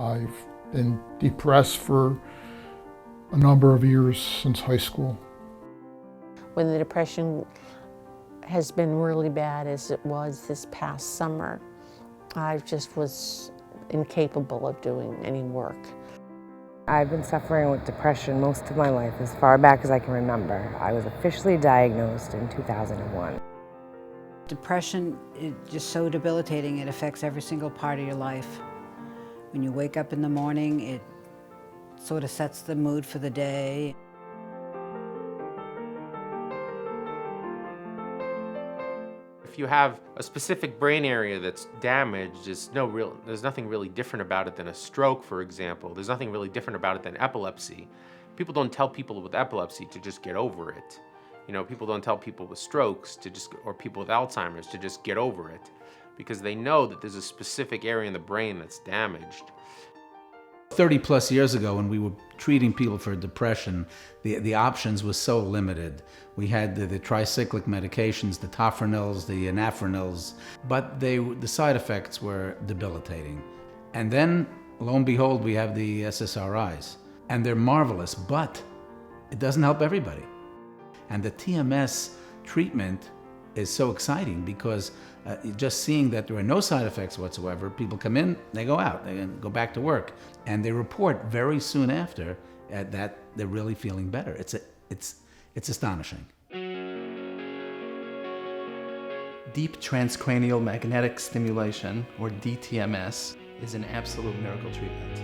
I've been depressed for a number of years since high school. When the depression has been really bad as it was this past summer, I just was incapable of doing any work. I've been suffering with depression most of my life, as far back as I can remember. I was officially diagnosed in 2001. Depression is just so debilitating. It affects every single part of your life. When you wake up in the morning, it sort of sets the mood for the day. If you have a specific brain area that's damaged, there's nothing really different about it than a stroke, for example. There's nothing really different about it than epilepsy. People don't tell people with epilepsy to just get over it. You know, people don't tell people with strokes or people with Alzheimer's to just get over it, because they know that there's a specific area in the brain that's damaged. 30 plus years ago, when we were treating people for depression, the options were so limited. We had the tricyclic medications, the tofranils, the anafranils, but the side effects were debilitating. And then, lo and behold, we have the SSRIs, and they're marvelous, but it doesn't help everybody. And the TMS treatment is so exciting because just seeing that there are no side effects whatsoever, people come in, they go out, they go back to work, and they report very soon after that they're really feeling better. It's astonishing. Deep transcranial magnetic stimulation, or dTMS, is an absolute miracle treatment.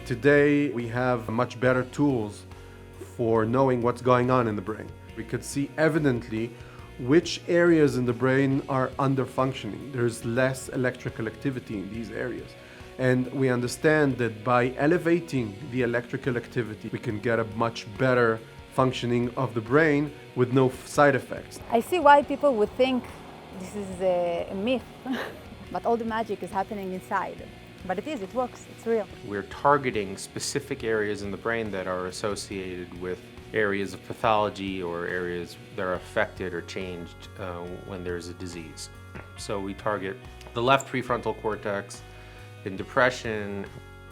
Today, we have much better tools for knowing what's going on in the brain. We could see evidently which areas in the brain are under-functioning. There's less electrical activity in these areas. And we understand that by elevating the electrical activity, we can get a much better functioning of the brain with no side effects. I see why people would think this is a myth, but all the magic is happening inside. But it works, it's real. We're targeting specific areas in the brain that are associated with areas of pathology or areas that are affected or changed when there's a disease. So we target the left prefrontal cortex in depression.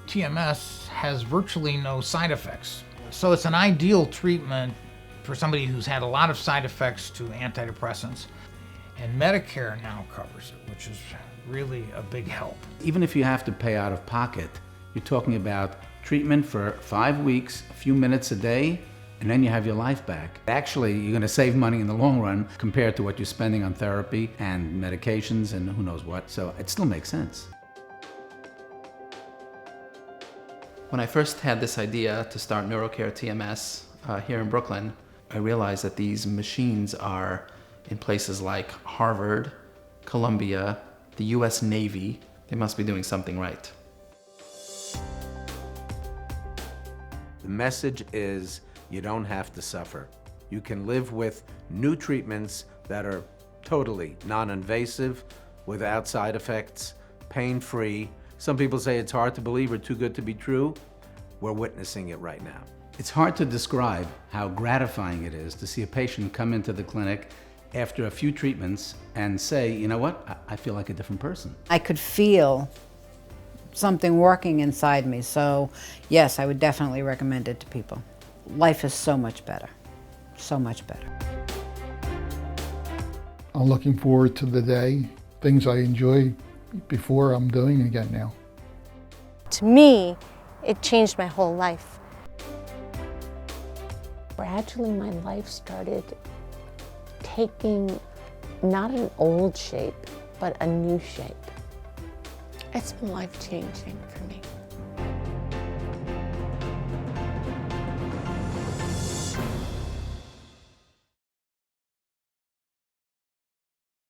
TMS has virtually no side effects. So it's an ideal treatment for somebody who's had a lot of side effects to antidepressants. And Medicare now covers it, which is really a big help. Even if you have to pay out of pocket, you're talking about treatment for 5 weeks, a few minutes a day, and then you have your life back. Actually, you're going to save money in the long run compared to what you're spending on therapy and medications and who knows what. So it still makes sense. When I first had this idea to start Neurocare TMS here in Brooklyn, I realized that these machines are in places like Harvard, Columbia, the US Navy. They must be doing something right. The message is you don't have to suffer. You can live with new treatments that are totally non-invasive, without side effects, pain-free. Some people say it's hard to believe or too good to be true. We're witnessing it right now. It's hard to describe how gratifying it is to see a patient come into the clinic after a few treatments and say, you know what, I feel like a different person. I could feel something working inside me, so yes, I would definitely recommend it to people. Life is so much better, so much better. I'm looking forward to the day. Things I enjoyed before, I'm doing again now. To me, it changed my whole life. Gradually, my life started taking not an old shape, but a new shape. It's been life-changing for me.